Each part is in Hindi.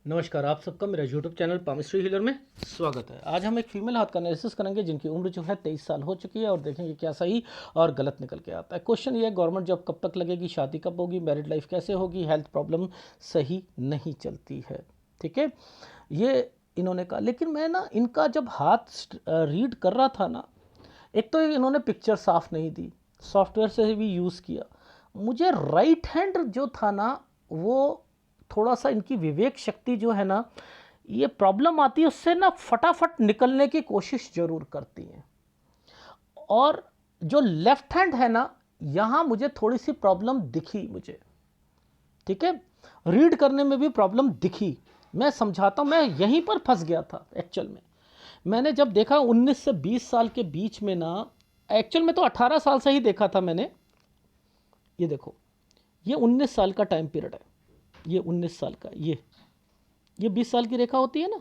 नमस्कार, आप सबका मेरा यूट्यूब चैनल पामिस्ट्री हीलर में स्वागत है। आज हम एक फीमेल हाथ का एनालिसिस करेंगे जिनकी उम्र जो है 23 साल हो चुकी है और देखेंगे क्या सही और गलत निकल के आता है। क्वेश्चन ये है, गवर्नमेंट जॉब कब तक लगेगी, शादी कब होगी, मैरिड लाइफ कैसे होगी, हेल्थ प्रॉब्लम सही नहीं चलती है। ठीक है, ये इन्होंने कहा। लेकिन मैं ना इनका जब हाथ रीड कर रहा था ना, एक तो इन्होंने पिक्चर साफ नहीं दी, सॉफ्टवेयर से भी यूज़ किया। मुझे राइट हैंड जो था ना, वो थोड़ा सा इनकी विवेक शक्ति जो है ना, ये प्रॉब्लम आती है उससे ना फटाफट निकलने की कोशिश जरूर करती हैं। और जो लेफ्ट हैंड है ना, यहां मुझे थोड़ी सी प्रॉब्लम दिखी मुझे। ठीक है, रीड करने में भी प्रॉब्लम दिखी। मैं समझाता हूं, मैं यहीं पर फंस गया था एक्चुअल में। मैंने जब देखा 19 से 20 साल के बीच में ना, एक्चुअल में तो 18 साल से ही देखा था मैंने। ये देखो, ये 19 साल का टाइम पीरियड है, ये 19 साल का, ये 20 साल की रेखा होती है ना,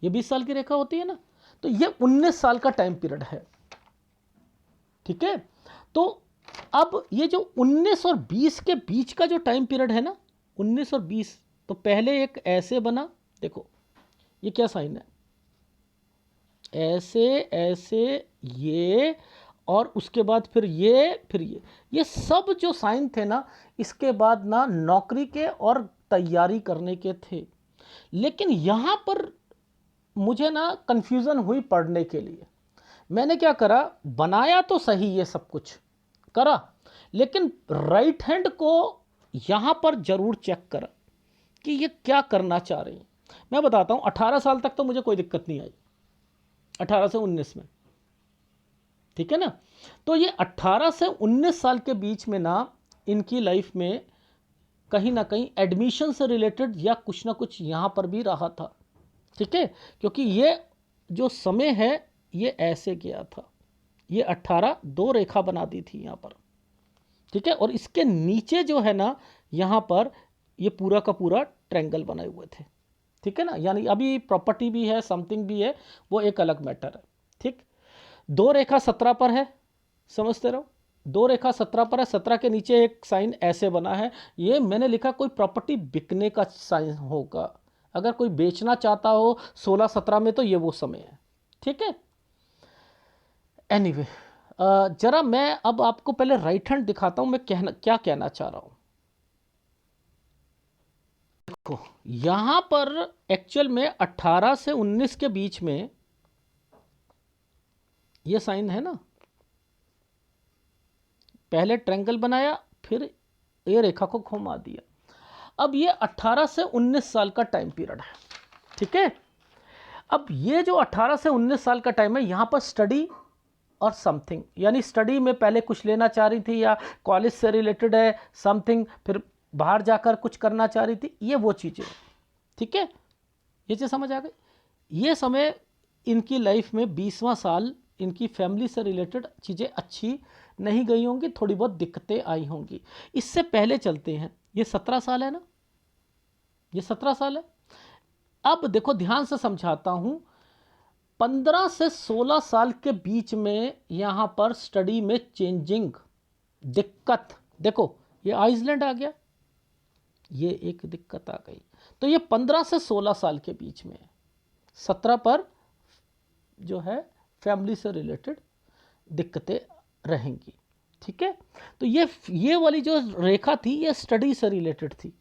ये 20 साल की रेखा होती है ना, तो ये 19 साल का टाइम पीरियड है। ठीक है, तो अब ये जो 19 और 20 के बीच का जो टाइम पीरियड है ना, 19 और 20, तो पहले एक ऐसे बना, देखो ये क्या साइन है, ऐसे ऐसे, ये, और उसके बाद फिर ये सब जो साइन थे ना, इसके बाद ना नौकरी के और तैयारी करने के थे। लेकिन यहां पर मुझे ना कंफ्यूजन हुई पढ़ने के लिए। मैंने क्या करा, बनाया तो सही ये सब कुछ करा, लेकिन राइट हैंड को यहां पर जरूर चेक करा कि ये क्या करना चाह रही है। मैं बताता हूं, 18 साल तक तो मुझे कोई दिक्कत नहीं आई, 18 से 19 में। ठीक है ना, तो ये 18 से 19 साल के बीच में ना इनकी लाइफ में कहीं ना कहीं एडमिशन से रिलेटेड या कुछ ना कुछ यहां पर भी रहा था। ठीक है, क्योंकि ये जो समय है ये ऐसे गया था, ये 18 दो रेखा बना दी थी यहां पर। ठीक है, और इसके नीचे जो है ना, यहां पर ये पूरा का पूरा ट्रायंगल बनाए हुए थे। ठीक है ना, यानी अभी प्रॉपर्टी भी है, समथिंग भी है, वो एक अलग मैटर है। ठीक, दो रेखा 17 पर है, समझते रहो, दो रेखा 17 पर है, 17 के नीचे एक साइन ऐसे बना है। ये मैंने लिखा कोई प्रॉपर्टी बिकने का साइन होगा, अगर कोई बेचना चाहता हो 16-17 में, तो ये वो समय है। ठीक है, एनीवे, जरा मैं अब आपको पहले राइट हैंड दिखाता हूं, मैं क्या कहना चाह रहा हूं। देखो, यहां पर एक्चुअल में 18 से 19 के बीच में ये साइन है ना, पहले ट्रायंगल बनाया, फिर ये रेखा को घुमा दिया। अब ये 18 से 19 साल का टाइम पीरियड है। ठीक है, अब ये जो 18 से 19 साल का टाइम है, यहां पर स्टडी और समथिंग, यानी स्टडी में पहले कुछ लेना चाह रही थी या कॉलेज से रिलेटेड है समथिंग, फिर बाहर जाकर कुछ करना चाह रही थी, ये वो चीज़ें। ठीक है, ये चीज़ समझ आ गई। ये समय इनकी लाइफ में 20वां साल, इनकी फैमिली से रिलेटेड चीज़ें अच्छी नहीं गई होंगी, थोड़ी बहुत दिक्कतें आई होंगी। इससे पहले चलते हैं, ये 17 साल है ना, ये 17 साल है। अब देखो, ध्यान से समझाता हूं, 15 से 16 साल के बीच में यहां पर स्टडी में चेंजिंग, दिक्कत, देखो ये आइसलैंड आ गया, ये एक दिक्कत आ गई। तो ये 15 से 16 साल के बीच में, 17 पर जो है फैमिली से रिलेटेड दिक्कतें रहेंगी। ठीक है, तो ये वाली जो रेखा थी, ये स्टडी से रिलेटेड थी,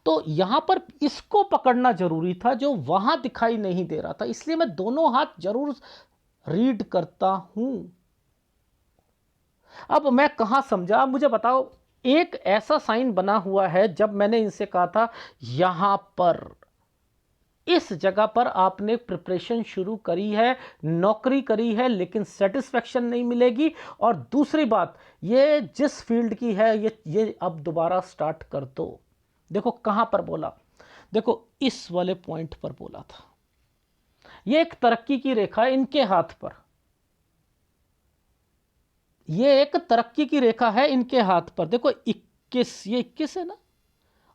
तो यहां पर इसको पकड़ना जरूरी था जो वहां दिखाई नहीं दे रहा था। इसलिए मैं दोनों हाथ जरूर रीड करता हूं। अब मैं कहां समझा, मुझे बताओ। एक ऐसा साइन बना हुआ है, जब मैंने इनसे कहा था यहां पर, इस जगह पर आपने प्रिपरेशन शुरू करी है, नौकरी करी है, लेकिन सेटिस्फेक्शन नहीं मिलेगी। और दूसरी बात, ये जिस फील्ड की है, ये अब दोबारा स्टार्ट कर दो। देखो कहां पर बोला, देखो इस वाले पॉइंट पर बोला था। ये एक तरक्की की रेखा है इनके हाथ पर, ये एक तरक्की की रेखा है इनके हाथ पर। देखो 21, ये 21 है ना,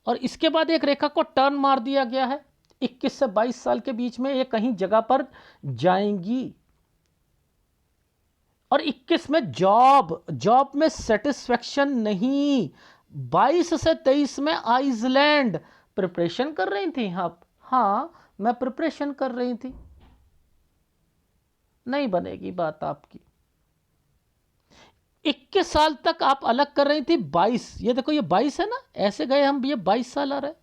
और इसके बाद एक रेखा को टर्न मार दिया गया है, 21 से 22 साल के बीच में ये कहीं जगह पर जाएंगी। और 21 में जॉब में सेटिस्फेक्शन नहीं, 22 से 23 में आइसलैंड, प्रिपरेशन कर रही थी आप? हाँ, मैं प्रिपरेशन कर रही थी। नहीं बनेगी बात आपकी। 21 साल तक आप अलग कर रही थी, 22, ये देखो ये 22 है ना, ऐसे गए हम, ये 22 साल आ रहे।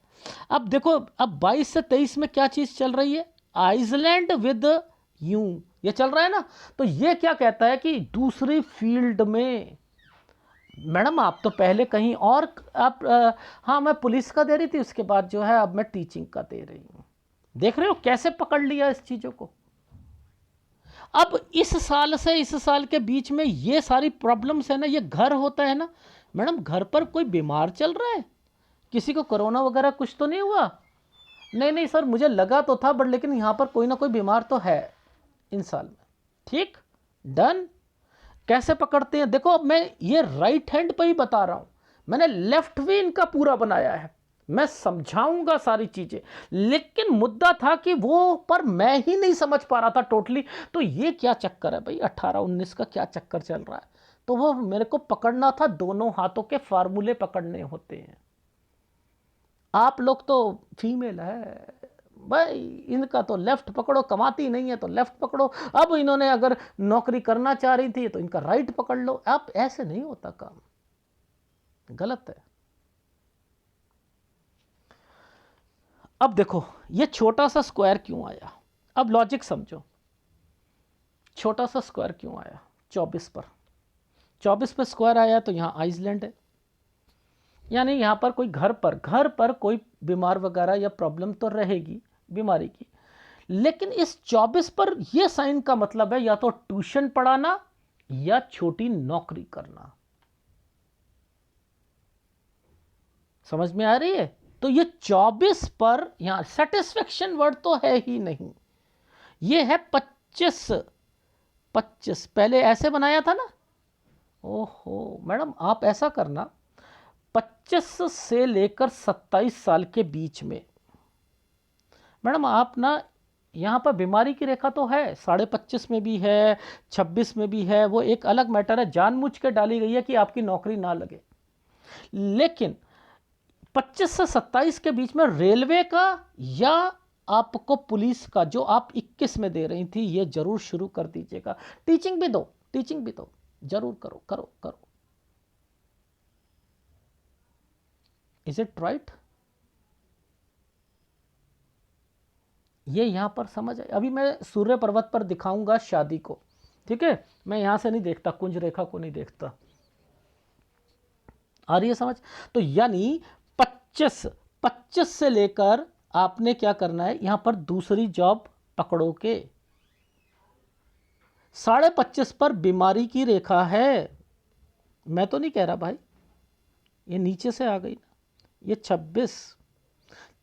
अब देखो, अब 22 से 23 में क्या चीज चल रही है? आइसलैंड विद यू, ये चल रहा है ना। तो ये क्या कहता है कि दूसरी फील्ड में, मैडम आप तो पहले कहीं और, आप हाँ मैं पुलिस का दे रही थी, उसके बाद जो है अब मैं टीचिंग का दे रही हूँ। देख रहे हो कैसे पकड़ लिया इस चीज़ों को। अब इस साल से इस साल के बीच में ये सारी प्रॉब्लम्स है ना, ये घर होता है ना मैडम, घर पर कोई बीमार चल रहा है, किसी को कोरोना वगैरह कुछ तो नहीं हुआ? नहीं नहीं सर, मुझे लगा तो था, बट लेकिन यहाँ पर कोई ना कोई बीमार तो है इन साल में। ठीक, डन। कैसे पकड़ते हैं देखो, अब मैं ये राइट हैंड पे ही बता रहा हूं, मैंने लेफ्ट भी इनका पूरा बनाया है, मैं समझाऊंगा सारी चीजें, लेकिन मुद्दा था कि वो पर मैं ही नहीं समझ पा रहा था टोटली। तो ये क्या चक्कर है भाई, 18-19 का क्या चक्कर चल रहा है? तो वो मेरे को पकड़ना था, दोनों हाथों के फार्मूले पकड़ने होते हैं। आप लोग तो फीमेल है भाई, इनका तो लेफ्ट पकड़ो, कमाती नहीं है तो लेफ्ट पकड़ो। अब इन्होंने अगर नौकरी करना चाह रही थी तो इनका राइट पकड़ लो। आप ऐसे नहीं होता काम, गलत है। अब देखो ये छोटा सा स्क्वायर क्यों आया, अब लॉजिक समझो। छोटा सा स्क्वायर क्यों आया 24 पर? 24 पर स्क्वायर आया तो यहाँ आइसलैंड है, यानी यहाँ पर कोई घर पर कोई बीमार वगैरह या प्रॉब्लम तो रहेगी बीमारी की, लेकिन इस 24 पर यह साइन का मतलब है या तो ट्यूशन पढ़ाना या छोटी नौकरी करना। समझ में आ रही है? तो ये 24 पर यहां सेटिस्फेक्शन वर्ड तो है ही नहीं, ये है 25। 25 पहले ऐसे बनाया था ना। ओहो मैडम, आप ऐसा करना, 25 से लेकर 27 साल के बीच में, मैडम आप ना यहाँ पर बीमारी की रेखा तो है, 25.5 में भी है, 26 में भी है, वो एक अलग मैटर है, जानबूझ के डाली गई है कि आपकी नौकरी ना लगे। लेकिन 25 से 27 के बीच में रेलवे का या आपको पुलिस का, जो आप 21 में दे रही थी, ये जरूर शुरू कर दीजिएगा। टीचिंग भी दो, टीचिंग भी दो, जरूर करो करो करो। Is it right? ये यहां पर समझ आए? अभी मैं सूर्य पर्वत पर दिखाऊंगा शादी को, ठीक है? मैं यहां से नहीं देखता, कुंज रेखा को नहीं देखता। आ रही है समझ? तो यानी 25 से लेकर आपने क्या करना है, यहां पर दूसरी जॉब पकड़ो के। 25.5 पर बीमारी की रेखा है, मैं तो नहीं कह रहा भाई, ये नीचे से आ गई ना। ये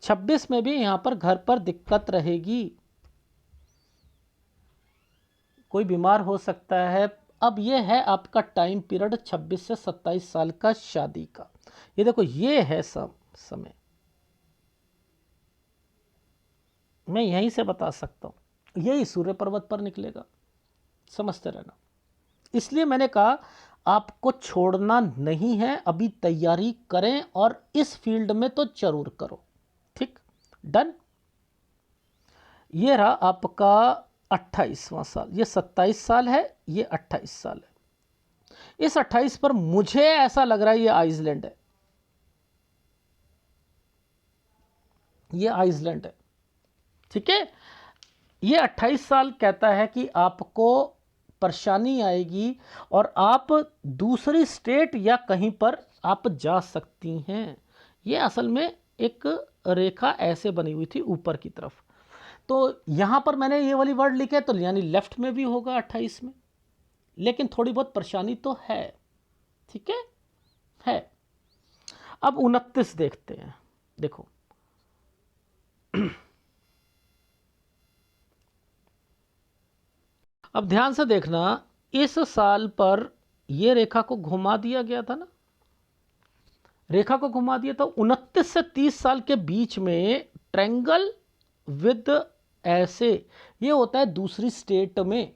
26 में भी यहां पर घर पर दिक्कत रहेगी, कोई बीमार हो सकता है। अब ये है आपका टाइम पीरियड 26 से 27 साल का शादी का। ये देखो ये है सब समय, मैं यहीं से बता सकता हूं, यही सूर्य पर्वत पर निकलेगा, समझते रहना। इसलिए मैंने कहा आपको छोड़ना नहीं है, अभी तैयारी करें और इस फील्ड में तो जरूर करो। ठीक, डन। ये रहा आपका 28वां साल, ये 27 साल है, ये 28 साल है। इस 28 पर मुझे ऐसा लग रहा है ये आइसलैंड है, ये आइसलैंड है, ठीक है? ये 28 साल कहता है कि आपको परेशानी आएगी और आप दूसरी स्टेट या कहीं पर आप जा सकती हैं। ये असल में एक रेखा ऐसे बनी हुई थी ऊपर की तरफ, तो यहां पर मैंने ये वाली वर्ड लिखे तो यानी लेफ्ट में भी होगा 28 में, लेकिन थोड़ी बहुत परेशानी तो है, ठीक है। अब 29 देखते हैं, देखो अब ध्यान से देखना, इस साल पर यह रेखा को घुमा दिया गया था ना, रेखा को घुमा दिया था। 29 से 30 साल के बीच में ट्रायंगल विद ऐसे, ये होता है दूसरी स्टेट में।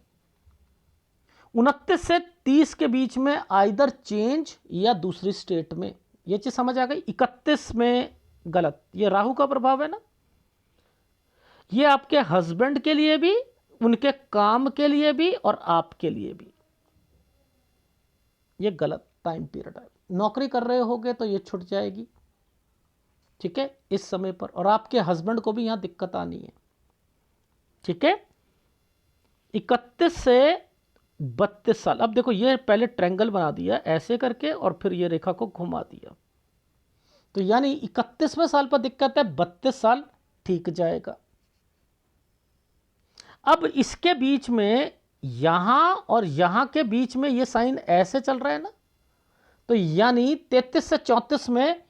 29 से 30 के बीच में आइदर चेंज या दूसरी स्टेट में, ये चीज समझ आ गई। 31 में गलत, ये राहु का प्रभाव है ना। ये आपके हस्बैंड के लिए भी, उनके काम के लिए भी और आपके लिए भी ये गलत टाइम पीरियड है। नौकरी कर रहे होगे तो ये छूट जाएगी, ठीक है, इस समय पर, और आपके हस्बैंड को भी यहां दिक्कत आनी है, ठीक है। 31 से 32 साल, अब देखो ये पहले ट्रायंगल बना दिया ऐसे करके और फिर ये रेखा को घुमा दिया, तो यानी 31वें साल पर दिक्कत है, 32 साल ठीक जाएगा। अब इसके बीच में यहां और यहां के बीच में ये साइन ऐसे चल रहा है ना, तो यानी 33 से 34 में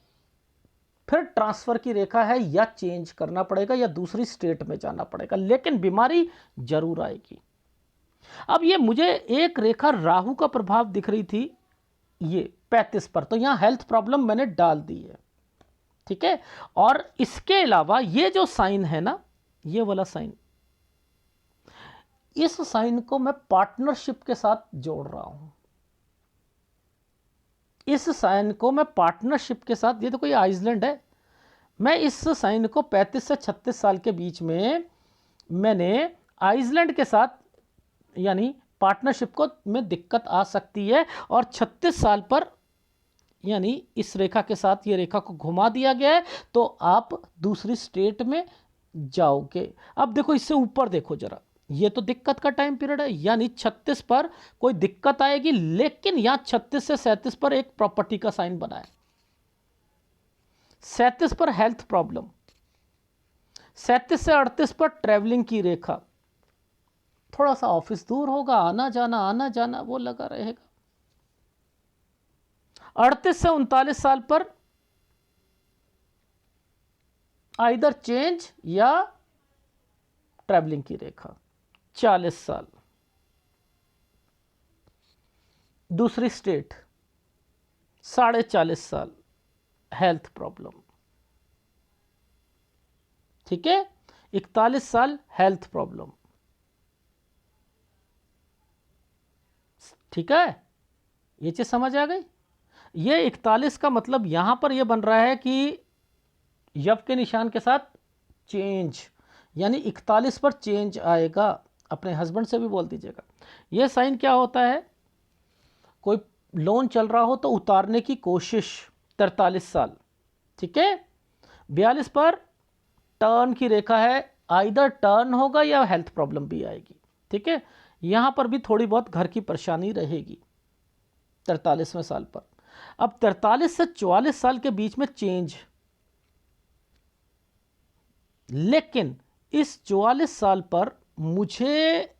फिर ट्रांसफर की रेखा है, या चेंज करना पड़ेगा या दूसरी स्टेट में जाना पड़ेगा, लेकिन बीमारी जरूर आएगी। अब ये मुझे एक रेखा राहु का प्रभाव दिख रही थी ये 35 पर, तो यहां हेल्थ प्रॉब्लम मैंने डाल दी है, ठीक है। और इसके अलावा ये जो साइन है ना, ये वाला साइन, इस साइन को मैं पार्टनरशिप के साथ जोड़ रहा हूं, इस साइन को मैं पार्टनरशिप के साथ, ये तो कोई आइसलैंड है, मैं इस साइन को 35 से 36 साल के बीच में मैंने आइसलैंड के साथ, यानी पार्टनरशिप को में दिक्कत आ सकती है, और 36 साल पर यानी इस रेखा के साथ ये रेखा को घुमा दिया गया है, तो आप दूसरी स्टेट में जाओगे। अब देखो इससे ऊपर देखो जरा, ये तो दिक्कत का टाइम पीरियड है, यानी 36 पर कोई दिक्कत आएगी, लेकिन यहां 36 से 37 पर एक प्रॉपर्टी का साइन बना है, 37 पर हेल्थ प्रॉब्लम, 37 से 38 पर ट्रैवलिंग की रेखा, थोड़ा सा ऑफिस दूर होगा, आना जाना वो लगा रहेगा। 38 से 39 साल पर आइदर चेंज या ट्रैवलिंग की रेखा, 40 साल दूसरी स्टेट, 40.5 साल हेल्थ प्रॉब्लम, ठीक है, 41 साल हेल्थ प्रॉब्लम, ठीक है, ये चीज समझ आ गई। ये 41 का मतलब यहां पर ये बन रहा है कि यव के निशान के साथ चेंज, यानी 41 पर चेंज आएगा। अपने हस्बैंड से भी बोल दीजिएगा। ये साइन क्या होता है, कोई लोन चल रहा हो तो उतारने की कोशिश, 43 साल, ठीक है। 42 पर टर्न की रेखा है, आइदर टर्न होगा या हेल्थ प्रॉब्लम भी आएगी, ठीक है। यहां पर भी थोड़ी बहुत घर की परेशानी रहेगी 43वें साल पर। अब 43 से 44 साल के बीच में चेंज, लेकिन इस 44 साल पर मुझे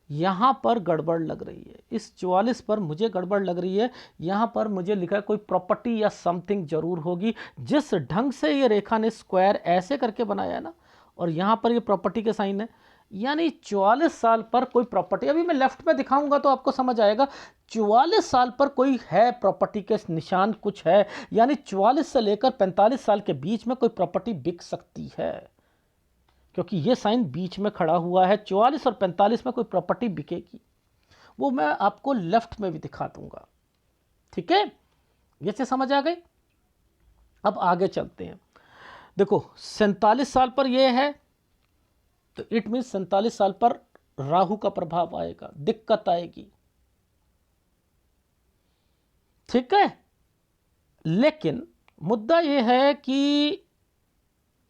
यहां पर गड़बड़ लग रही है, इस 44 पर मुझे गड़बड़ लग रही है। यहां पर मुझे लिखा है कोई प्रॉपर्टी या समथिंग जरूर होगी। जिस ढंग से ये रेखा ने स्क्वायर ऐसे करके बनाया है ना, और यहां पर ये प्रॉपर्टी के साइन है, यानी 44 साल पर कोई प्रॉपर्टी, अभी मैं लेफ्ट में दिखाऊंगा तो आपको समझ आएगा। 44 साल पर कोई है, प्रॉपर्टी के निशान कुछ है, यानी 44 से लेकर 45 साल के बीच में कोई प्रॉपर्टी बिक सकती है, क्योंकि ये साइन बीच में खड़ा हुआ है। 44 और 45 में कोई प्रॉपर्टी बिकेगी, वो मैं आपको लेफ्ट में भी दिखा दूंगा, ठीक है। ये से समझ आ गई। अब आगे चलते हैं। देखो 47 साल पर ये है, तो इट मीन 47 साल पर राहु का प्रभाव आएगा, दिक्कत आएगी, ठीक है। लेकिन मुद्दा यह है कि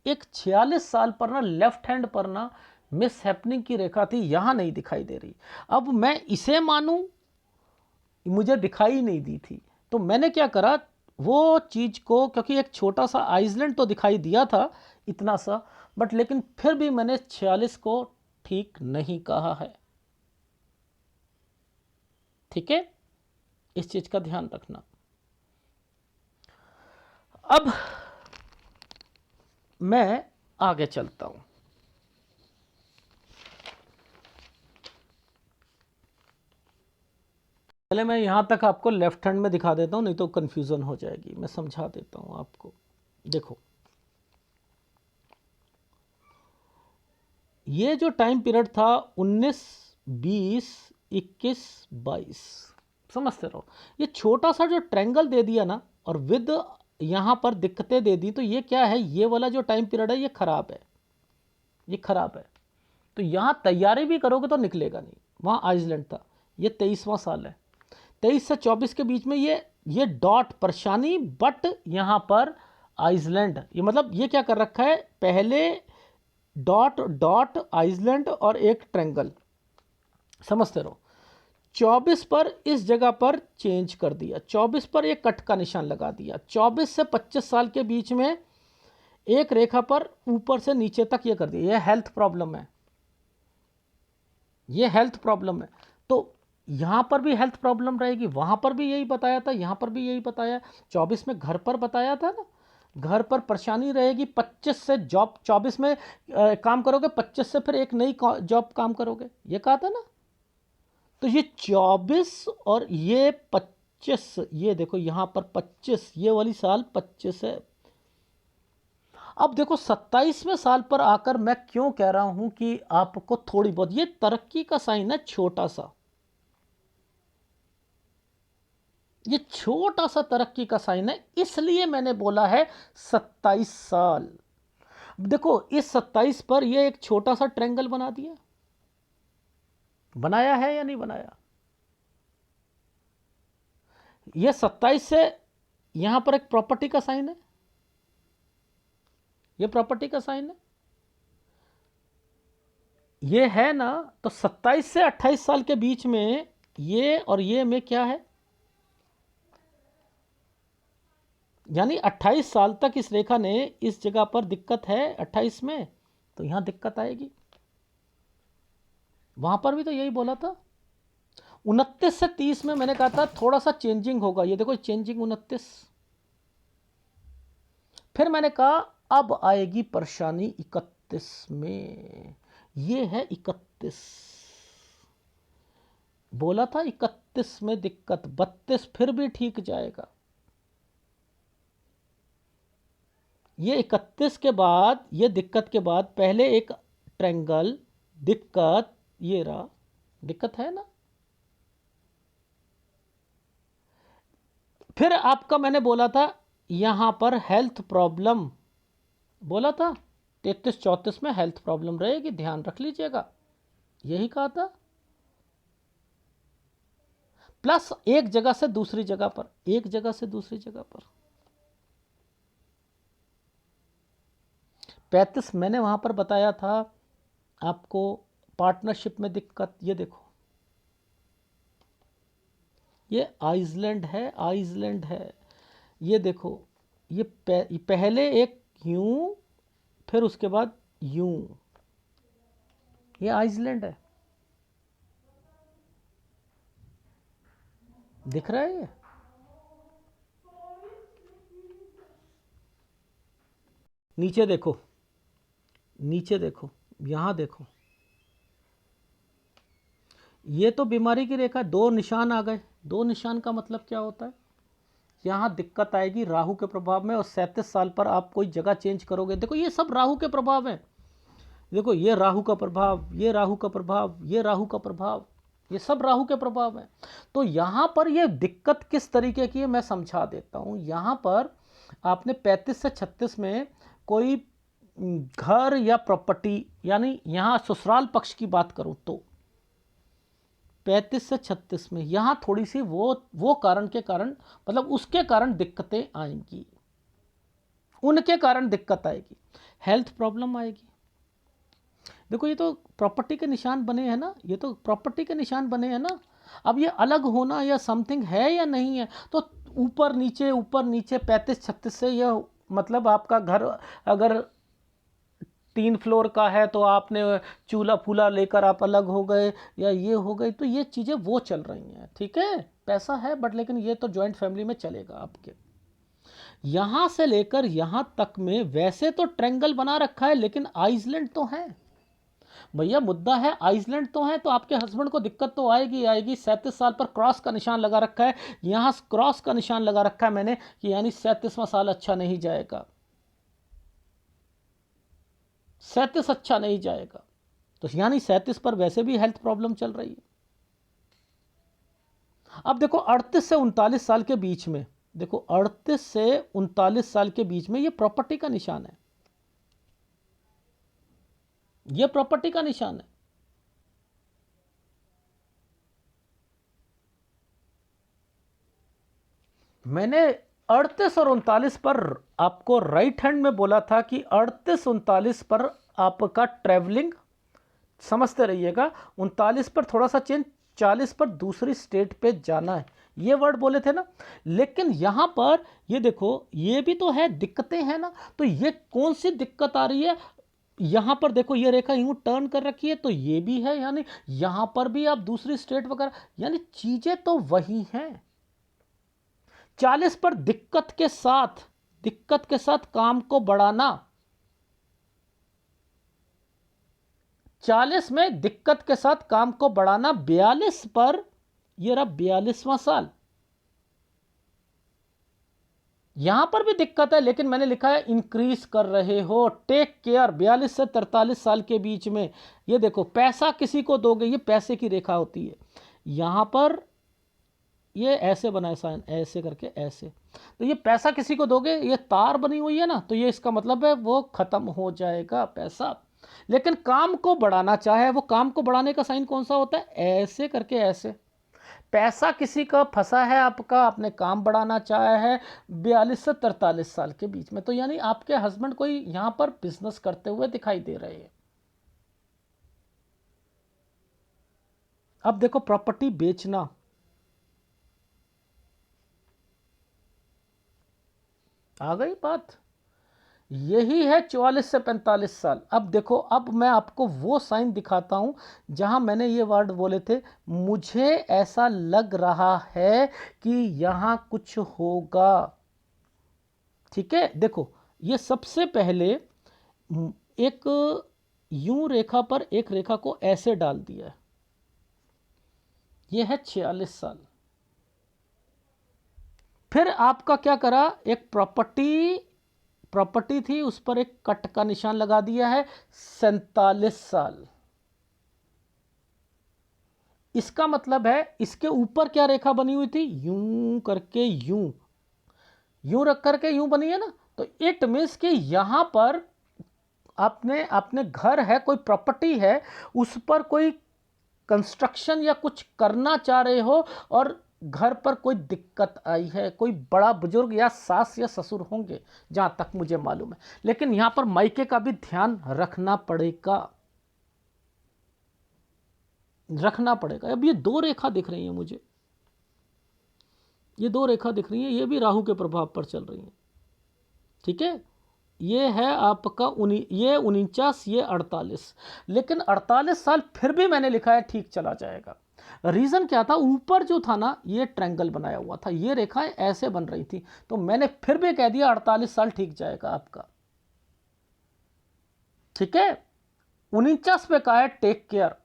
एक 46 साल पर ना लेफ्ट हैंड पर ना मिस हैपनिंग की रेखा थी, यहां नहीं दिखाई दे रही। अब मैं इसे मानूं, मुझे दिखाई नहीं दी थी, तो मैंने क्या करा, वो चीज को, क्योंकि एक छोटा सा आइसलैंड तो दिखाई दिया था इतना सा, बट लेकिन फिर भी मैंने 46 को ठीक नहीं कहा है, ठीक है। इस चीज का ध्यान रखना। अब मैं आगे चलता हूं। पहले मैं यहां तक आपको लेफ्ट हैंड में दिखा देता हूं, नहीं तो कंफ्यूजन हो जाएगी। मैं समझा देता हूं आपको। देखो ये जो टाइम पीरियड था 19, 20, 21, 22, समझते रहो। ये छोटा सा जो ट्रायंगल दे दिया ना, और विद यहाँ पर दिक्कतें दे दी, तो ये क्या है, ये वाला जो टाइम पीरियड है ये खराब है, ये खराब है। तो यहाँ तैयारी भी करोगे तो निकलेगा नहीं। वहाँ आइसलैंड था, ये 23वां साल है। 23 से 24 के बीच में ये डॉट परेशानी, बट यहाँ पर आइसलैंड, ये मतलब ये क्या कर रखा है, पहले डॉट डॉट आइसलैंड और एक ट्रेंगल, समझते रहो। 24 पर इस जगह पर चेंज कर दिया, 24 पर एक कट का निशान लगा दिया। 24 से 25 साल के बीच में एक रेखा पर ऊपर से नीचे तक ये कर दिया। ये हेल्थ प्रॉब्लम है, ये हेल्थ प्रॉब्लम है। तो यहाँ पर भी हेल्थ प्रॉब्लम रहेगी, वहाँ पर भी यही बताया था, यहाँ पर भी यही बताया। 24 में घर पर बताया था ना, घर पर परेशानी रहेगी। 25 से जॉब, 24 में काम करोगे, 25 से फिर एक नई जॉब काम करोगे, ये कहा था ना। तो ये 24 और ये 25, ये देखो यहाँ पर 25, ये वाली साल 25 है। अब देखो 27वें साल पर आकर मैं क्यों कह रहा हूं कि आपको थोड़ी बहुत, ये तरक्की का साइन है, छोटा सा, ये छोटा सा तरक्की का साइन है, इसलिए मैंने बोला है 27 साल। देखो इस 27 पर ये एक छोटा सा ट्रायंगल बना दिया, बनाया है या नहीं बनाया। ये 27 से यहां पर एक प्रॉपर्टी का साइन है, ये प्रॉपर्टी का साइन है, ये है ना। तो 27 से 28 साल के बीच में ये और ये में क्या है, यानी 28 साल तक इस रेखा ने इस जगह पर दिक्कत है 28 में, तो यहां दिक्कत आएगी। वहां पर भी तो यही बोला था। 29 से 30 में मैंने कहा था थोड़ा सा चेंजिंग होगा, ये देखो चेंजिंग 29। फिर मैंने कहा अब आएगी परेशानी 31 में, ये है 31, बोला था 31 में दिक्कत, 32 फिर भी ठीक जाएगा। ये 31 के बाद, ये दिक्कत के बाद पहले एक ट्रायंगल, दिक्कत, ये रहा, दिक्कत है ना। फिर आपका मैंने बोला था यहां पर हेल्थ प्रॉब्लम, बोला था 33-34 में हेल्थ प्रॉब्लम रहेगी, ध्यान रख लीजिएगा, यही कहा था। प्लस एक जगह से दूसरी जगह पर, एक जगह से दूसरी जगह पर 35 मैंने वहां पर बताया था आपको, पार्टनरशिप में दिक्कत। ये देखो ये आइसलैंड है, आइसलैंड है, ये देखो ये पहले एक यूं, फिर उसके बाद यूं, ये आइसलैंड है, दिख रहा है ये। नीचे देखो, नीचे देखो, यहां देखो, ये तो बीमारी की रेखा, दो निशान आ गए। दो निशान का मतलब क्या होता है, यहाँ दिक्कत आएगी राहु के प्रभाव में, और 37 साल पर आप कोई जगह चेंज करोगे। देखो ये सब राहु के प्रभाव है, देखो ये राहु का प्रभाव, ये राहु का प्रभाव, ये राहु का प्रभाव, ये सब राहु के प्रभाव है। तो यहाँ पर ये दिक्कत किस तरीके की है मैं समझा देता हूँ। यहाँ पर आपने 35 से 36 में कोई घर या प्रॉपर्टी, यानी यहाँ ससुराल पक्ष की बात करूँ तो 35 से 36 में यहाँ थोड़ी सी वो कारण के कारण, मतलब उसके कारण दिक्कतें आएंगी, उनके कारण दिक्कत आएगी, हेल्थ प्रॉब्लम आएगी। देखो ये तो प्रॉपर्टी के निशान बने हैं ना, ये तो प्रॉपर्टी के निशान बने हैं ना। अब ये अलग होना या समथिंग है या नहीं है, तो ऊपर नीचे 35-36 से यह मतलब आपका घर अगर 3 फ्लोर का है तो आपने चूल्हा फूला लेकर आप अलग हो गए, या ये हो गई, तो ये चीज़ें वो चल रही हैं, ठीक है, पैसा है बट लेकिन ये तो जॉइंट फैमिली में चलेगा आपके। यहाँ से लेकर यहाँ तक में वैसे तो ट्रायंगल बना रखा है, लेकिन आइसलैंड तो है भैया, मुद्दा है आइसलैंड तो है, तो आपके हस्बैंड को दिक्कत तो आएगी आएगी। 37 साल पर क्रॉस का निशान लगा रखा है, यहाँ क्रॉस का निशान लगा रखा है मैंने, कि यानी 37वां साल अच्छा नहीं जाएगा, 37 अच्छा नहीं जाएगा। तो यानी 37 पर वैसे भी हेल्थ प्रॉब्लम चल रही है। अब देखो 38 से 39 साल के बीच में देखो 38 से 39 साल के बीच में ये प्रॉपर्टी का निशान है, ये प्रॉपर्टी का निशान है। मैंने 38 और 39 पर आपको राइट हैंड में बोला था कि 38-39 पर आपका ट्रैवलिंग, समझते रहिएगा, 39 पर थोड़ा सा चेंज, 40 पर दूसरी स्टेट पे जाना है, ये वर्ड बोले थे ना। लेकिन यहां पर ये देखो, ये भी तो है, दिक्कतें हैं ना। तो ये कौन सी दिक्कत आ रही है, यहां पर देखो ये रेखा यूं टर्न कर रखी है, तो ये भी है, यानी यहां पर भी आप दूसरी स्टेट वगैरह, यानी चीजें तो वही हैं। 40 पर दिक्कत के साथ काम को बढ़ाना, 40 में दिक्कत के साथ काम को बढ़ाना, 42 पर यह रहा 42वां साल, यहां पर भी दिक्कत है, लेकिन मैंने लिखा है इंक्रीज कर रहे हो, टेक केयर। 42 से 43 साल के बीच में ये देखो, पैसा किसी को दोगे, ये पैसे की रेखा होती है, यहां पर ये ऐसे बनाए साइन, ऐसे करके ऐसे, तो ये पैसा किसी को दोगे, ये तार बनी हुई है ना, तो ये इसका मतलब है वो खत्म हो जाएगा पैसा। लेकिन काम को बढ़ाना चाहे, वो काम को बढ़ाने का साइन कौन सा होता है, ऐसे करके ऐसे। पैसा किसी का फंसा है आपका, आपने काम बढ़ाना चाहा है 42 से 43 साल के बीच में, तो यानी आपके हस्बैंड कोई यहां पर बिजनेस करते हुए दिखाई दे रहे हैं। अब देखो प्रॉपर्टी बेचना, आ गई बात, यही है 44 से 45 साल। अब देखो, अब मैं आपको वो साइन दिखाता हूं जहां मैंने ये वर्ड बोले थे, मुझे ऐसा लग रहा है कि यहां कुछ होगा। ठीक है, देखो ये सबसे पहले एक यूं रेखा पर एक रेखा को ऐसे डाल दिया है, ये है 46 साल। फिर आपका क्या करा, एक प्रॉपर्टी थी, उस पर एक कट का निशान लगा दिया है, 47 साल। इसका मतलब है इसके ऊपर क्या रेखा बनी हुई थी, यूं करके यूं रख करके यूं बनी है ना, तो इट मीन्स कि यहां पर आपने अपने घर है, कोई प्रॉपर्टी है, उस पर कोई कंस्ट्रक्शन या कुछ करना चाह रहे हो, और घर पर कोई दिक्कत आई है, कोई बड़ा बुजुर्ग या सास या ससुर होंगे जहां तक मुझे मालूम है, लेकिन यहां पर मायके का भी ध्यान रखना पड़ेगा, अब ये दो रेखा दिख रही है मुझे, ये दो रेखा दिख रही है, ये भी राहु के प्रभाव पर चल रही है। ठीक है, ये है आपका ये 49, ये 48, लेकिन 48 साल फिर भी मैंने लिखा है ठीक चला जाएगा। रीजन क्या था, ऊपर जो था ना ये ट्रायंगल बनाया हुआ था, ये रेखाएं ऐसे बन रही थी, तो मैंने फिर भी कह दिया 48 साल ठीक जाएगा आपका। ठीक है, 49 पे कहा है टेक केयर,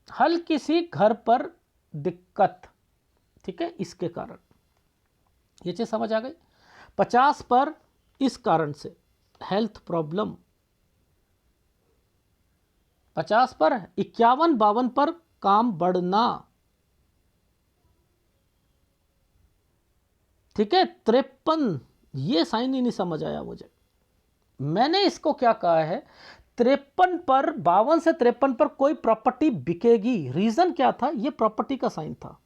हल्की सी घर पर दिक्कत, ठीक है, इसके कारण, ये चीज समझ आ गई। 50 पर इस कारण से हेल्थ प्रॉब्लम, 50 पर 51-52 पर काम बढ़ना, ठीक है। 53, ये साइन ही नहीं समझ आया मुझे, मैंने इसको क्या कहा है, 53 पर, 52 से 53 पर कोई प्रॉपर्टी बिकेगी। रीजन क्या था, ये प्रॉपर्टी का साइन था,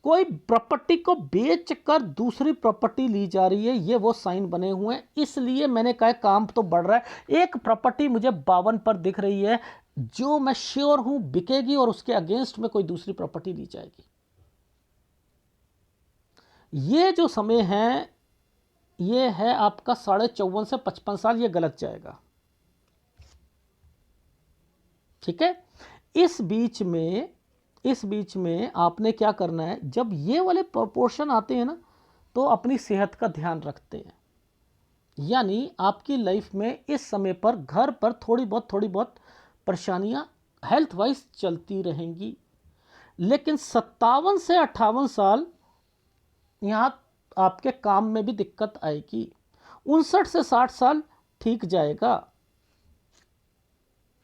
कोई प्रॉपर्टी को बेचकर दूसरी प्रॉपर्टी ली जा रही है, ये वो साइन बने हुए हैं, इसलिए मैंने कहा काम तो बढ़ रहा है। एक प्रॉपर्टी मुझे 52 पर दिख रही है जो मैं श्योर हूं बिकेगी, और उसके अगेंस्ट में कोई दूसरी प्रॉपर्टी ली जाएगी। ये जो समय है ये है आपका 54.5 से 55 साल, ये गलत जाएगा। ठीक है, इस बीच में आपने क्या करना है, जब ये वाले प्रोपोर्शन आते हैं ना, तो अपनी सेहत का ध्यान रखते हैं, यानी आपकी लाइफ में इस समय पर घर पर थोड़ी बहुत परेशानियां हेल्थ वाइज चलती रहेंगी, लेकिन 57 से 58 साल यहां आपके काम में भी दिक्कत आएगी। 59 से 60 साल ठीक जाएगा।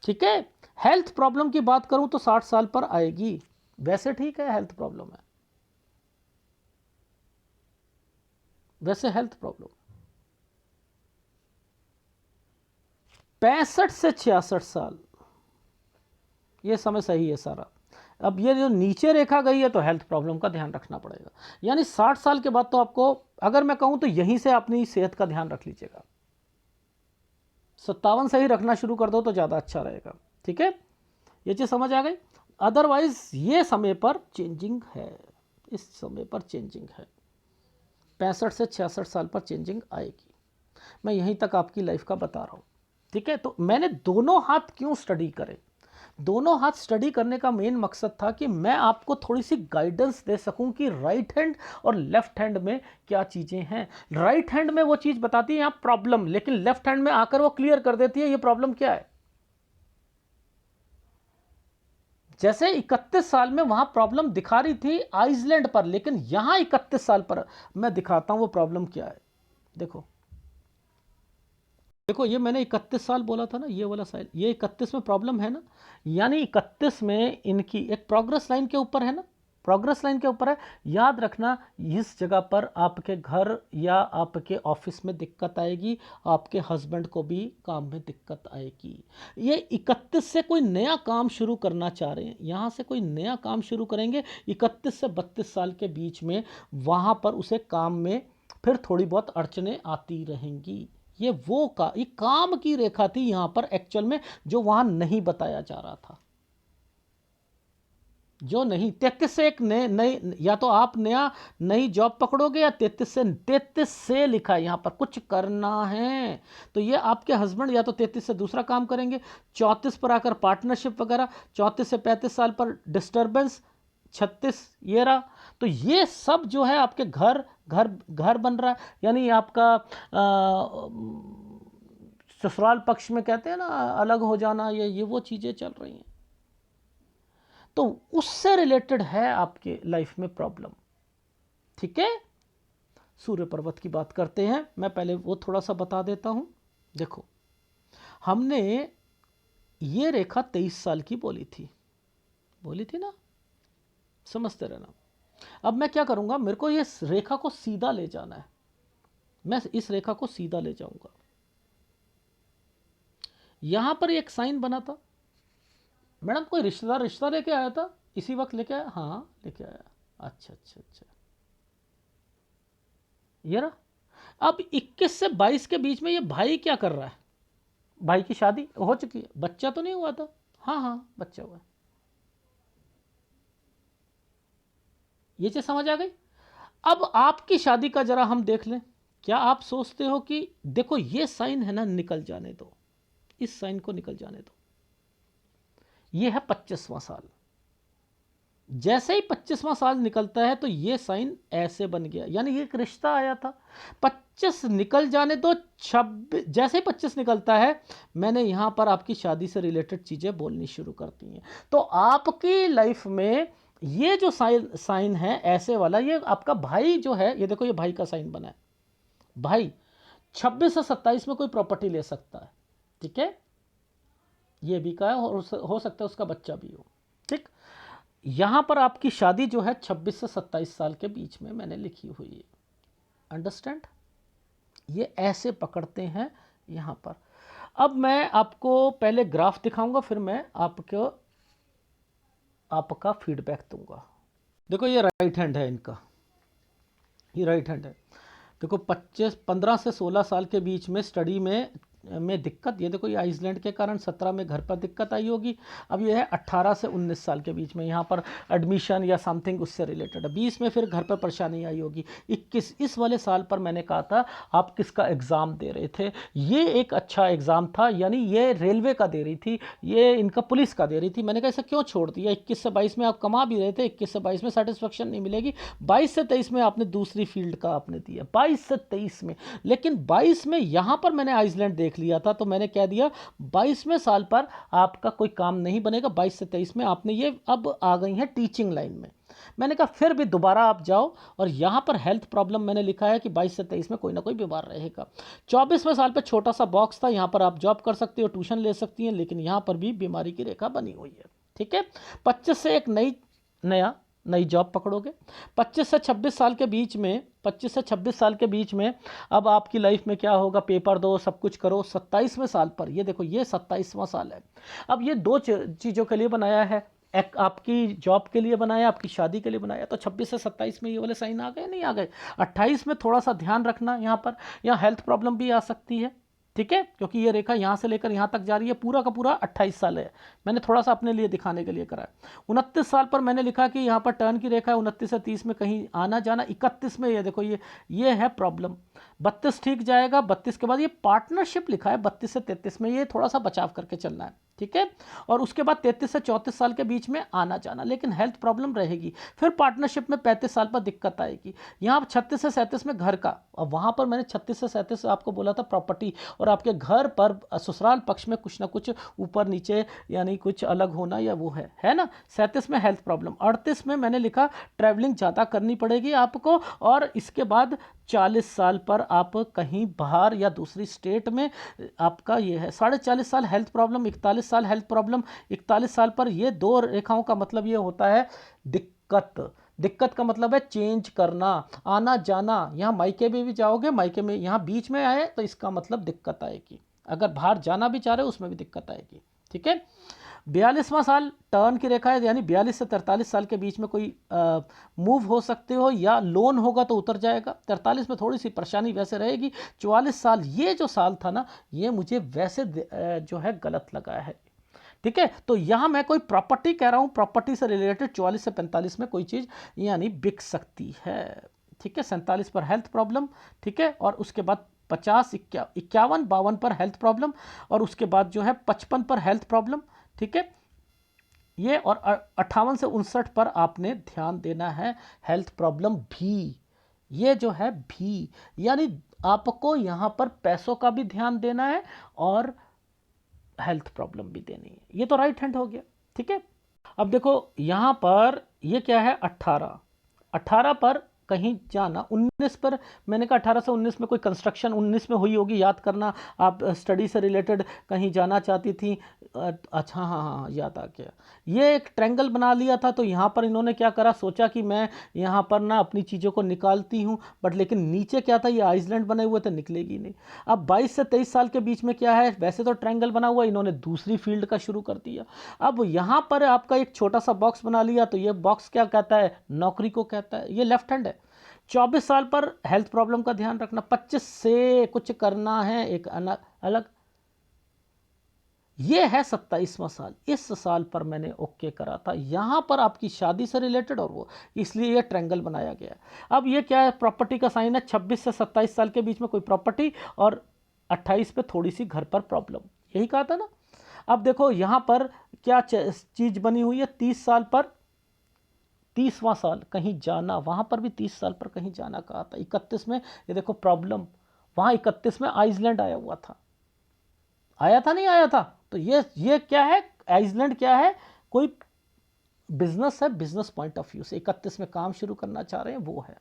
ठीक है, हेल्थ प्रॉब्लम की बात करूं तो 60 साल पर आएगी, वैसे ठीक है, हेल्थ प्रॉब्लम है। वैसे हेल्थ प्रॉब्लम 65 से 66 साल, ये समय सही है सारा। अब ये जो नीचे रेखा गई है तो हेल्थ प्रॉब्लम का ध्यान रखना पड़ेगा, यानी 60 साल के बाद तो आपको, अगर मैं कहूं तो यहीं से अपनी सेहत का ध्यान रख लीजिएगा। 57 से ही रखना शुरू कर दो तो ज़्यादा अच्छा रहेगा। ठीक है, ये चीज़ समझ आ गई। अदरवाइज ये समय पर चेंजिंग है, इस समय पर चेंजिंग है, 65 से 66 साल पर चेंजिंग आएगी। मैं यहीं तक आपकी लाइफ का बता रहा हूँ। ठीक है, तो मैंने दोनों हाथ क्यों स्टडी करे, दोनों हाथ स्टडी करने का मेन मकसद था कि मैं आपको थोड़ी सी गाइडेंस दे सकूं कि राइट हैंड और लेफ्ट हैंड में क्या चीज़ें हैं। राइट हैंड में वो चीज़ बताती है यहाँ प्रॉब्लम, लेकिन लेफ्ट हैंड में आकर वो क्लियर कर देती है ये प्रॉब्लम क्या है। जैसे 31 साल में वहां प्रॉब्लम दिखा रही थी आइसलैंड पर, लेकिन यहां 31 साल पर मैं दिखाता हूं वो प्रॉब्लम क्या है। देखो देखो, ये मैंने 31 साल बोला था ना, ये वाला साइड, ये 31 में प्रॉब्लम है ना, यानी 31 में इनकी एक प्रोग्रेस लाइन के ऊपर है ना, प्रोग्रेस लाइन के ऊपर है। याद रखना, इस जगह पर आपके घर या आपके ऑफिस में दिक्कत आएगी, आपके हस्बैंड को भी काम में दिक्कत आएगी। ये 31 से कोई नया काम शुरू करना चाह रहे हैं, यहाँ से कोई नया काम शुरू करेंगे 31 से 32 साल के बीच में, वहाँ पर उसे काम में फिर थोड़ी बहुत अड़चने आती रहेंगी। ये काम की रेखा थी यहां पर एक्चुअल में, जो वहां नहीं बताया जा रहा था, जो नहीं। 33 से एक नई, या तो आप नई जॉब पकड़ोगे, या 33 से लिखा है यहां पर कुछ करना है, तो ये आपके हस्बैंड या तो 33 से दूसरा काम करेंगे, 34 पर आकर पार्टनरशिप वगैरह, 34 से 35 साल पर डिस्टर्बेंस, 36 ये रहा। तो ये सब जो है आपके घर घर घर बन रहा है, यानी आपका ससुराल पक्ष में कहते हैं ना अलग हो जाना, ये वो चीज़ें चल रही हैं, तो उससे रिलेटेड है आपके लाइफ में प्रॉब्लम। ठीक है, सूर्य पर्वत की बात करते हैं, मैं पहले वो थोड़ा सा बता देता हूं। देखो, हमने ये रेखा 23 साल की बोली थी ना, समझते रहना। अब मैं क्या करूंगा, मेरे को ये रेखा को सीधा ले जाना है, मैं इस रेखा को सीधा ले जाऊंगा। यहां पर एक साइन बना था, मैडम कोई रिश्ता लेके आया था, इसी वक्त लेके आया, हाँ लेके आया, अच्छा अच्छा अच्छा, ये रहा। अब 21 से 22 के बीच में ये भाई क्या कर रहा है, भाई की शादी हो चुकी है, बच्चा तो नहीं हुआ था, हाँ हाँ बच्चा हुआ है, ये चीज समझ आ गई। अब आपकी शादी का जरा हम देख लें, क्या आप सोचते हो कि देखो ये साइन है ना, निकल जाने दो, इस साइन को निकल जाने दो, ये है 25वां साल। जैसे ही 25वां साल निकलता है तो ये साइन ऐसे बन गया, यानी ये एक रिश्ता आया था। 25 निकल जाने दो, 26, जैसे ही 25 निकलता है मैंने यहां पर आपकी शादी से रिलेटेड चीजें बोलनी शुरू करती हैं। तो आपकी लाइफ में ये जो साइन है ऐसे वाला, ये आपका भाई जो है, ये देखो ये भाई का साइन बना है, भाई 26 से 27 में कोई प्रॉपर्टी ले सकता है। ठीक है, ये भी का है, हो सकता है उसका बच्चा भी हो। ठीक, यहां पर आपकी शादी जो है 26 से 27 साल के बीच में मैंने लिखी हुई है, अंडरस्टैंड। ये ऐसे पकड़ते हैं यहां पर। अब मैं आपको पहले ग्राफ दिखाऊंगा, फिर मैं आपका फीडबैक दूंगा। देखो ये राइट हैंड है इनका, ये राइट हैंड है। देखो 15 से 16 साल के बीच में स्टडी में दिक्कत, ये देखो ये आइसलैंड के कारण 17 में घर पर दिक्कत आई होगी। अब ये है 18 से 19 साल के बीच में, यहाँ पर एडमिशन या समथिंग उससे रिलेटेड है। 20 में फिर घर पर परेशानी आई होगी। 21 इस वाले साल पर मैंने कहा था आप किसका एग्ज़ाम दे रहे थे, ये एक अच्छा एग्ज़ाम था, यानी ये रेलवे का दे रही थी, ये इनका पुलिस का दे रही थी। मैंने कहा ऐसा क्यों छोड़ दिया, 21 से 22 में आप कमा भी रहे थे, 21 से 22 में सेटिस्फेक्शन नहीं मिलेगी, 22 से 23 में आपने दूसरी फील्ड का आपने दिया, 22 से 23 में। लेकिन 22 में यहाँ पर मैंने आइसलैंड देख लिया था, तो मैंने कह दिया 22वें साल पर आपका कोई काम नहीं बनेगा, 22 से 23 में आपने ये अब आ गई हैं टीचिंग लाइन में। मैंने कहा फिर भी दोबारा आप जाओ, और यहाँ पर हेल्थ प्रॉब्लम मैंने लिखा है कि 22 से 23 में कोई ना कोई बीमार रहेगा। 24वें साल पर छोटा सा बॉक्स था, यहाँ पर आप जॉब कर सकती हो, ट्यूशन ले सकती हैं, लेकिन यहाँ पर भी बीमारी की रेखा बनी हुई है। ठीक है, 25 से एक नई जॉब पकड़ोगे। 25 से 26 साल के बीच में, 25 से 26 साल के बीच में अब आपकी लाइफ में क्या होगा, पेपर दो, सब कुछ करो। 27वें साल पर, ये देखो ये 27वां साल है। अब ये दो चीज़ों के लिए बनाया है, एक आपकी जॉब के लिए बनाया, आपकी शादी के लिए बनाया। तो 26 से 27 में ये वाले साइन आ गए, नहीं आ गए। 28 में थोड़ा सा ध्यान रखना, यहाँ पर यहाँ हेल्थ प्रॉब्लम भी आ सकती है, ठीक है, क्योंकि ये रेखा यहाँ से लेकर यहाँ तक जा रही है, पूरा का पूरा 28 साल है। मैंने थोड़ा सा अपने लिए दिखाने के लिए करा है। 29 साल पर मैंने लिखा कि यहाँ पर टर्न की रेखा है, 29 से 30 में कहीं आना जाना। 31 में ये देखो ये है प्रॉब्लम। 32 ठीक जाएगा। 32 के बाद ये पार्टनरशिप लिखा है, 32 से 33 में ये थोड़ा सा बचाव करके चलना है, ठीक है। और उसके बाद 33 से 34 साल के बीच में आना जाना, लेकिन हेल्थ प्रॉब्लम रहेगी। फिर पार्टनरशिप में 35 साल पर दिक्कत आएगी। यहाँ 36 से 37 में घर का, और वहाँ पर मैंने 36 से 37 आपको बोला था प्रॉपर्टी, और आपके घर पर ससुराल पक्ष में कुछ ना कुछ ऊपर नीचे यानी कुछ अलग होना या वो है ना। 37 में हेल्थ प्रॉब्लम। 38 में मैंने लिखा ट्रैवलिंग ज़्यादा करनी पड़ेगी आपको। और इसके बाद 40 साल पर आप कहीं बाहर या दूसरी स्टेट में आपका ये है। 40.5 साल हेल्थ प्रॉब्लम, 41 साल हेल्थ प्रॉब्लम। 41 साल पर ये दो रेखाओं का मतलब ये होता है दिक्कत। दिक्कत का मतलब है चेंज करना, आना जाना। यहाँ मायके में भी जाओगे, मायके में यहाँ बीच में आए तो इसका मतलब दिक्कत आएगी। अगर बाहर जाना भी चाह रहे हो उसमें भी दिक्कत आएगी, ठीक है। 42वां साल टर्न की रेखा है, यानी 42 से 43 साल के बीच में कोई मूव हो सकते हो, या लोन होगा तो उतर जाएगा। 43 में थोड़ी सी परेशानी वैसे रहेगी। 44 साल, ये जो साल था ना, ये मुझे वैसे जो है गलत लगा है, ठीक है। तो यहाँ मैं कोई प्रॉपर्टी कह रहा हूँ, प्रॉपर्टी से रिलेटेड 44 से 45 में कोई चीज़ यानी बिक सकती है, ठीक है। 47 पर हेल्थ प्रॉब्लम, ठीक है। और उसके बाद 50, 51, 52 पर हेल्थ प्रॉब्लम, और उसके बाद जो है 55 पर हेल्थ प्रॉब्लम, ठीक है ये। और 58 से 59 पर आपने ध्यान देना है, हेल्थ प्रॉब्लम भी, ये जो है भी, यानी आपको यहाँ पर पैसों का भी ध्यान देना है और हेल्थ प्रॉब्लम भी देनी है। ये तो राइट हैंड हो गया, ठीक है। अब देखो यहाँ पर ये क्या है, 18 पर कहीं जाना। 19 पर मैंने कहा 18 से 19 में कोई कंस्ट्रक्शन 19 में हुई होगी, याद करना। आप स्टडी से रिलेटेड कहीं जाना चाहती थी। अच्छा हाँ हाँ हाँ, याद आ गया। ये एक ट्रायंगल बना लिया था, तो यहाँ पर इन्होंने क्या करा, सोचा कि मैं यहाँ पर ना अपनी चीज़ों को निकालती हूँ, बट लेकिन नीचे क्या था, ये आइसलैंड बने हुए थे, निकलेगी नहीं। अब 22 से 23 साल के बीच में क्या है, वैसे तो ट्रायंगल बना हुआ, इन्होंने दूसरी फील्ड का शुरू कर दिया। अब यहाँ पर आपका एक छोटा सा बॉक्स बना लिया, तो ये बॉक्स क्या कहता है, नौकरी को कहता है। ये लेफ्ट हैंड है। 24 साल पर हेल्थ प्रॉब्लम का ध्यान रखना। 25 से कुछ करना है एक अलग। ये है 27वां साल। इस साल पर मैंने ओके करा था, यहां पर आपकी शादी से रिलेटेड और वो, इसलिए ये ट्रायंगल बनाया गया। अब ये क्या है, प्रॉपर्टी का साइन है। 26 से 27 साल के बीच में कोई प्रॉपर्टी, और 28 पे थोड़ी सी घर पर प्रॉब्लम, यही कहा था ना। अब देखो यहां पर क्या चीज बनी हुई है, 30 साल पर 30वां साल कहीं जाना, वहां पर भी 30 साल पर कहीं जाना कहा था। 31 में ये देखो प्रॉब्लम, वहां 31 में आइसलैंड आया हुआ था, आया था नहीं आया था। तो ये क्या है, आइसलैंड क्या है, कोई बिजनेस है, बिजनेस पॉइंट ऑफ व्यू से 31 में काम शुरू करना चाह रहे हैं, वो है,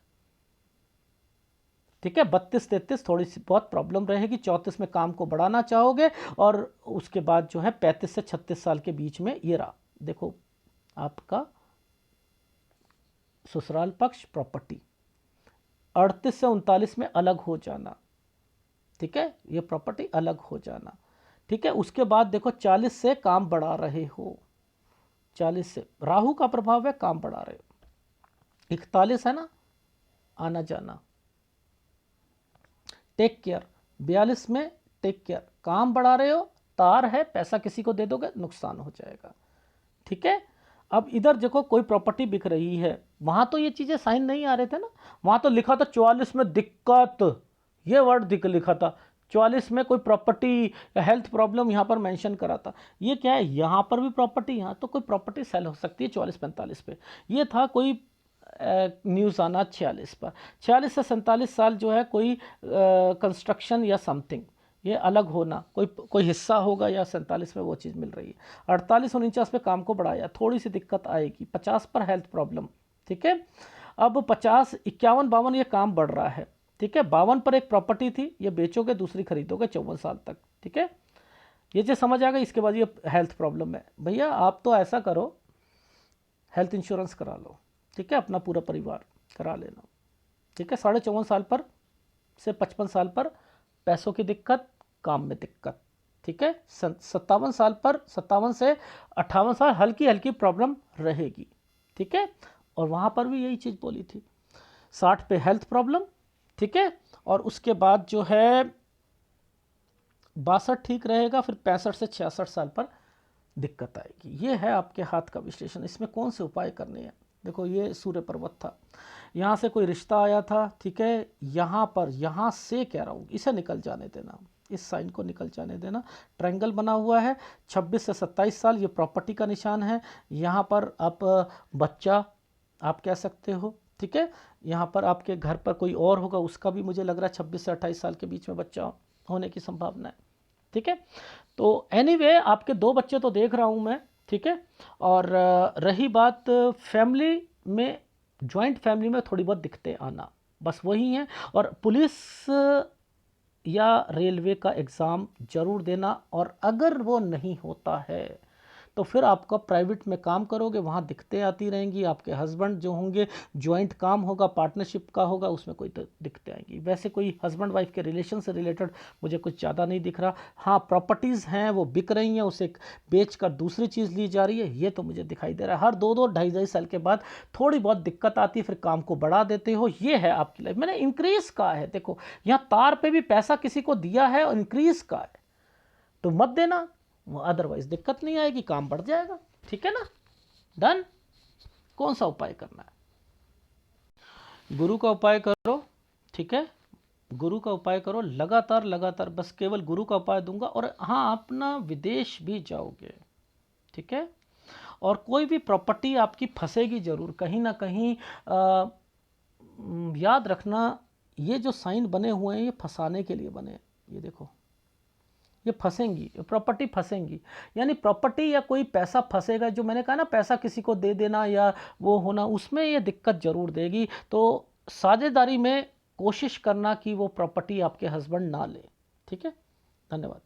ठीक है। 32 33 थोड़ी सी बहुत प्रॉब्लम रहेगी। 34 में काम को बढ़ाना चाहोगे, और उसके बाद जो है 35 से 36 साल के बीच में ये रहा, देखो आपका ससुराल पक्ष प्रॉपर्टी। 38 से 39 में अलग हो जाना, ठीक है, ये प्रॉपर्टी अलग हो जाना, ठीक है। उसके बाद देखो 40 से काम बढ़ा रहे हो, 40 से राहु का प्रभाव है, काम बढ़ा रहे हो। 41 है ना, आना जाना, टेक केयर। 42 में टेक केयर, काम बढ़ा रहे हो, तार है, पैसा किसी को दे दोगे नुकसान हो जाएगा, ठीक है। अब इधर देखो कोई प्रॉपर्टी बिक रही है, वहां तो ये चीजें साइन नहीं आ रहे थे ना, वहां तो लिखा था 44 में दिक्कत, ये वर्ड लिखा था। 44 में कोई प्रॉपर्टी हेल्थ प्रॉब्लम यहाँ पर मेंशन करा था। ये क्या है, यहाँ पर भी प्रॉपर्टी, यहाँ तो कोई प्रॉपर्टी सेल हो सकती है 44-45 पे। ये था कोई न्यूज़ आना 46 पर। 46 से 47 साल जो है कोई कंस्ट्रक्शन या समथिंग, ये अलग होना, कोई हिस्सा होगा, या 47 में वो चीज़ मिल रही है। 48-49 पे काम को बढ़ाया, थोड़ी सी दिक्कत आएगी। 50 पर हेल्थ प्रॉब्लम, ठीक है। अब 50 51 52 ये काम बढ़ रहा है, ठीक है। 52 पर एक प्रॉपर्टी थी, ये बेचोगे, दूसरी खरीदोगे 54 साल तक, ठीक है। ये जो समझ आ गई। इसके बाद ये हेल्थ प्रॉब्लम है, भैया आप तो ऐसा करो, हेल्थ इंश्योरेंस करा लो। ठीक है, अपना पूरा परिवार करा लेना। ठीक है, 54.5 साल पर से 55 साल पर पैसों की दिक्कत, काम में दिक्कत। ठीक है, 57 साल पर 57 से 58 साल हल्की हल्की प्रॉब्लम रहेगी। ठीक है, और वहाँ पर भी यही चीज़ बोली थी। 60 पे हेल्थ प्रॉब्लम, ठीक है, और उसके बाद जो है 62 ठीक रहेगा, फिर 65 से 66 साल पर दिक्कत आएगी। ये है आपके हाथ का विश्लेषण। इसमें कौन से उपाय करने हैं? देखो, ये सूर्य पर्वत था, यहाँ से कोई रिश्ता आया था, ठीक है, यहाँ पर, यहाँ से कह रहा हूँ इसे निकल जाने देना, इस साइन को निकल जाने देना। ट्रायंगल बना हुआ है, 26 से 27 साल, ये प्रॉपर्टी का निशान है। यहाँ पर आप बच्चा आप कह सकते हो, ठीक है, यहाँ पर आपके घर पर कोई और होगा, उसका भी मुझे लग रहा है 26 से 28 साल के बीच में बच्चा होने की संभावना है। ठीक है, तो एनीवे आपके 2 बच्चे तो देख रहा हूँ मैं। ठीक है, और रही बात फैमिली में, जॉइंट फैमिली में थोड़ी बहुत दिक्कतें आना, बस वही हैं। और पुलिस या रेलवे का एग्ज़ाम ज़रूर देना, और अगर वो नहीं होता है तो फिर आपका प्राइवेट में काम करोगे, वहाँ दिक्कतें आती रहेंगी। आपके हस्बैंड जो होंगे, जॉइंट काम होगा, पार्टनरशिप का होगा, उसमें कोई दिक्कतें आएंगी। वैसे कोई हस्बैंड वाइफ के रिलेशन से रिलेटेड मुझे कुछ ज़्यादा नहीं दिख रहा। हाँ, प्रॉपर्टीज़ हैं वो बिक रही हैं, उसे बेच कर दूसरी चीज़ ली जा रही है, ये तो मुझे दिखाई दे रहा है। हर 2-2 ढाई साल के बाद थोड़ी बहुत दिक्कत आती है, फिर काम को बढ़ा देते हो। ये है आपकी लाइफ। मैंने इंक्रीज़ कहा है, देखो यहाँ तार पे भी पैसा किसी को दिया है और इंक्रीज़ का है, तो मत देना, अदरवाइज दिक्कत नहीं आएगी, काम बढ़ जाएगा। ठीक है ना, डन। कौन सा उपाय करना है? गुरु का उपाय करो। ठीक है, गुरु का उपाय करो लगातार लगातार, बस केवल गुरु का उपाय दूंगा। और हाँ, अपना विदेश भी जाओगे, ठीक है, और कोई भी प्रॉपर्टी आपकी फंसेगी जरूर कहीं ना कहीं। याद रखना, ये जो साइन बने हुए हैं ये फंसाने के लिए बने हैं। ये देखो, ये फंसेंगी, प्रॉपर्टी फंसेंगी, यानी प्रॉपर्टी या कोई पैसा फंसेगा। जो मैंने कहा ना, पैसा किसी को दे देना या वो होना, उसमें ये दिक्कत ज़रूर देगी। तो साझेदारी में कोशिश करना कि वो प्रॉपर्टी आपके हस्बैंड ना ले। ठीक है, धन्यवाद।